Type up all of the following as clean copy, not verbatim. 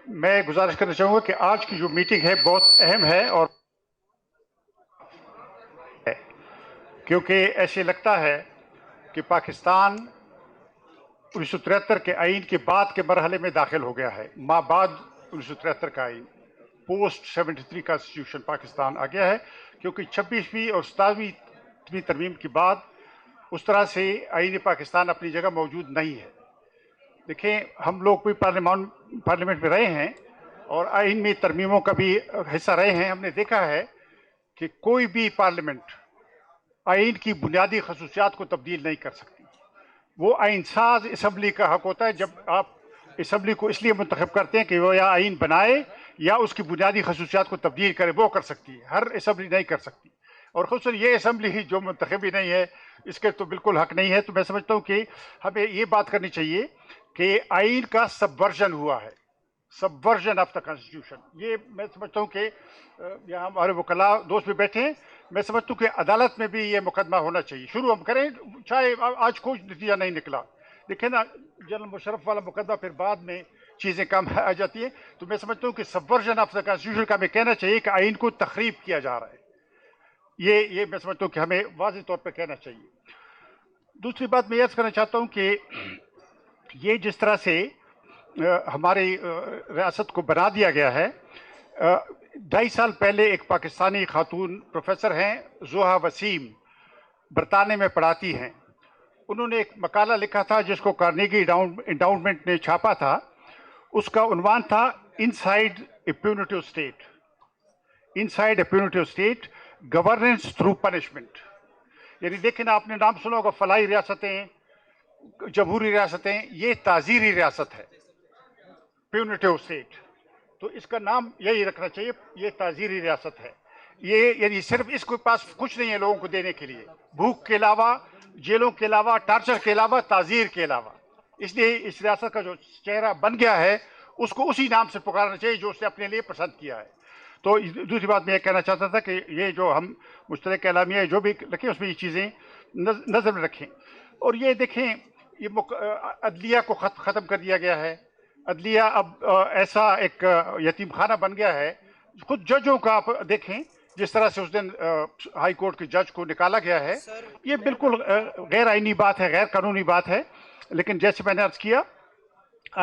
میں گزارش کرنا چاہوں گا کہ آج کی جو میٹنگ ہے بہت اہم ہے، اور کیونکہ ایسے لگتا ہے کہ پاکستان 1973 کے آئین کے بعد کے مرحلے میں داخل ہو گیا ہے۔ ما بعد 1973 کا آئین، پوسٹ 73 کانسٹیٹیوشن پاکستان آ گیا ہے، کیونکہ 26ویں اور 27ویں ترمیم کے بعد اس طرح سے آئین پاکستان اپنی جگہ موجود نہیں ہے۔ دیکھیں، ہم لوگ بھی پارلیمنٹ میں رہے ہیں اور آئین میں ترمیموں کا بھی حصہ رہے ہیں۔ ہم نے دیکھا ہے کہ کوئی بھی پارلیمنٹ آئین کی بنیادی خصوصیات کو تبدیل نہیں کر سکتی۔ وہ آئین ساز اسمبلی کا حق ہوتا ہے۔ جب آپ اسمبلی کو اس لیے منتخب کرتے ہیں کہ وہ یا آئین بنائے یا اس کی بنیادی خصوصیات کو تبدیل کرے، وہ کر سکتی ہے، ہر اسمبلی نہیں کر سکتی۔ اور خصوصاً یہ اسمبلی ہی جو منتخب ہی نہیں ہے، اس کے تو بالکل حق نہیں ہے۔ تو میں سمجھتا ہوں کہ ہمیں یہ بات کرنی چاہیے کہ آئین کا سب ورژن ہوا ہے، سب ورژن آف دا کانسٹیٹیوشن۔ یہ میں سمجھتا ہوں کہ یہاں ہمارے وکلاء دوست بھی بیٹھے ہیں، میں سمجھتا ہوں کہ عدالت میں بھی یہ مقدمہ ہونا چاہیے۔ شروع ہم کریں، چاہے آج کوئی نتیجہ نہیں نکلا، دیکھیں نا، جنرل مشرف والا مقدمہ پھر بعد میں چیزیں کم آ جاتی ہیں۔ تو میں سمجھتا ہوں کہ سب ورژن آف دا کانسٹیٹیوشن کا ہمیں کہنا چاہیے کہ آئین کو تخریب کیا جا رہا ہے۔ یہ میں سمجھتا ہوں کہ ہمیں واضح طور پہ کہنا چاہیے۔ دوسری بات میں یہ عرض کرنا چاہتا ہوں کہ یہ جس طرح سے ہماری ریاست کو بنا دیا گیا ہے، 2.5 سال پہلے ایک پاکستانی خاتون پروفیسر ہیں، زوہا وسیم، برطانیہ میں پڑھاتی ہیں۔ انہوں نے ایک مقالہ لکھا تھا جس کو کارنیگی انڈاؤمنٹ نے چھاپا تھا۔ اس کا عنوان تھا inside a punitive state, inside a punitive state, governance through punishment. یعنی دیکھیں نا، آپ نے نام سنا ہوگا، فلاحی ریاستیں، جمہوری ریاستیں، یہ تعزیری ریاست ہے، پیونیٹیو اسٹیٹ۔ تو اس کا نام یہی رکھنا چاہیے، یہ تعزیری ریاست ہے۔ یہ یعنی صرف اس کے پاس کچھ نہیں ہے لوگوں کو دینے کے لیے، بھوک کے علاوہ، جیلوں کے علاوہ، ٹارچر کے علاوہ، تعزیر کے علاوہ۔ اس لیے اس ریاست کا جو چہرہ بن گیا ہے، اس کو اسی نام سے پکارنا چاہیے جو اس نے اپنے لیے پسند کیا ہے۔ تو دوسری بات میں یہ کہنا چاہتا تھا کہ یہ جو ہم مشترک اعلامیہ جو بھی رکھیں، اس میں یہ چیزیں نظر میں رکھیں۔ اور یہ دیکھیں، یہ عدلیہ کو ختم کر دیا گیا ہے۔ عدلیہ اب ایسا ایک یتیم خانہ بن گیا ہے۔ خود ججوں کا آپ دیکھیں، جس طرح سے اس دن ہائی کورٹ کے جج کو نکالا گیا ہے، یہ بالکل غیر آئینی بات ہے، غیر قانونی بات ہے۔ لیکن جیسے میں نے عرض کیا،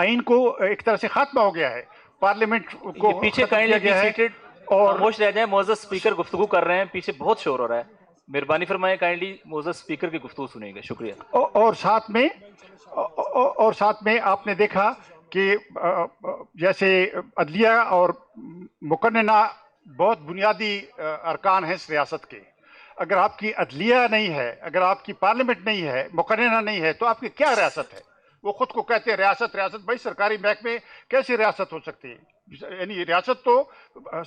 آئین کو ایک طرح سے خاتمہ ہو گیا ہے، پارلیمنٹ کو پیچھے ختم کیا گیا ہے۔ اور خاموش رہ جائیں، معزز اسپیکر گفتگو کر رہے ہیں، پیچھے بہت شور ہو رہا ہے۔ مہربانی فرمائیں، کائنڈلی معزز اسپیکر کی گفتگو سنیں گے، شکریہ۔ اور ساتھ میں آپ نے دیکھا کہ جیسے عدلیہ اور مقننہ بہت بنیادی ارکان ہیں اس ریاست کے۔ اگر آپ کی عدلیہ نہیں ہے، اگر آپ کی پارلیمنٹ نہیں ہے، مقننہ نہیں ہے، تو آپ کی کیا ریاست ہے؟ وہ خود کو کہتے ہیں ریاست۔ بھائی سرکاری محکمے کیسے ریاست ہو سکتے ہیں؟ یعنی ریاست تو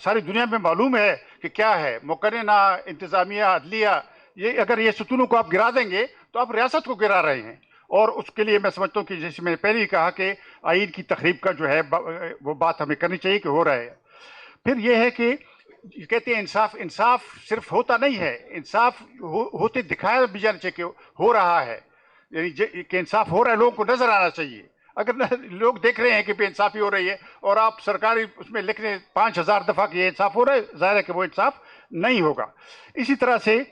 ساری دنیا میں معلوم ہے کہ کیا ہے، مقننہ، انتظامیہ، عدلیہ۔ یہ اگر یہ ستونوں کو آپ گرا دیں گے تو آپ ریاست کو گرا رہے ہیں۔ اور اس کے لیے میں سمجھتا ہوں کہ جیسے میں نے پہلے ہی کہا کہ آئین کی تخریب کا جو ہے وہ بات ہمیں کرنی چاہیے کہ ہو رہا ہے۔ پھر یہ ہے کہ کہتے ہیں انصاف صرف ہوتا نہیں ہے، انصاف ہوتے دکھایا بھی جانا چاہیے کہ ہو رہا ہے، یعنی کہ انصاف ہو رہا ہے، لوگوں کو نظر آنا چاہیے۔ اگر لوگ دیکھ رہے ہیں کہ بے انصافی ہو رہی ہے اور آپ سرکاری اس میں لکھ رہے ہیں 5000 دفعہ کہ یہ انصاف ہو رہا ہے، ظاہر ہے کہ وہ انصاف نہیں ہوگا۔ اسی طرح سے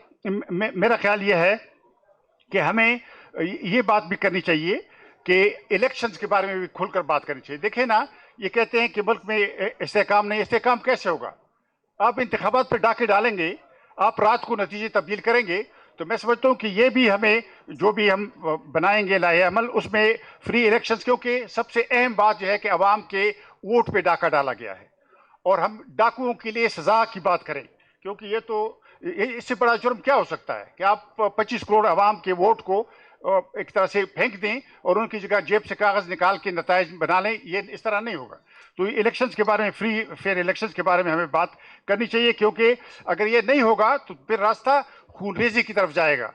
میرا خیال یہ ہے کہ ہمیں یہ بات بھی کرنی چاہیے کہ الیکشنز کے بارے میں بھی کھل کر بات کرنی چاہیے۔ دیکھیں نا، یہ کہتے ہیں کہ ملک میں استحکام نہیں، استحکام کیسے ہوگا؟ آپ انتخابات پہ ڈاکے ڈالیں گے، آپ رات کو نتیجے تبدیل کریں گے۔ تو میں سمجھتا ہوں کہ یہ بھی ہمیں جو بھی ہم بنائیں گے لائحہ عمل، اس میں فری الیکشنز، کیونکہ سب سے اہم بات یہ ہے کہ عوام کے ووٹ پہ ڈاکہ ڈالا گیا ہے، اور ہم ڈاکوؤں کے لیے سزا کی بات کریں، کیونکہ یہ تو اس سے بڑا جرم کیا ہو سکتا ہے کہ آپ 25 کروڑ عوام کے ووٹ کو ایک طرح سے پھینک دیں اور ان کی جگہ جیب سے کاغذ نکال کے نتائج بنا لیں۔ یہ اس طرح نہیں ہوگا۔ تو الیکشنز کے بارے میں، فری فیئر الیکشنز کے بارے میں ہمیں بات کرنی چاہیے، کیونکہ اگر یہ نہیں ہوگا تو پھر راستہ خون ریزی کی طرف جائے گا،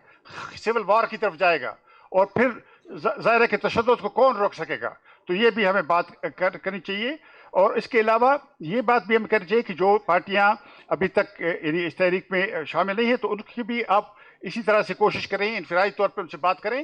سول وار کی طرف جائے گا، اور پھر ظاہر ہے کہ تشدد کو کون روک سکے گا؟ تو یہ بھی ہمیں بات کرنی چاہیے۔ اور اس کے علاوہ یہ بات بھی ہمیں کرنی چاہیے کہ جو پارٹیاں ابھی تک یعنی اس تحریک میں شامل نہیں ہیں، تو ان کی بھی آپ اسی طرح سے کوشش کریں، انفرادی طور پر ان سے بات کریں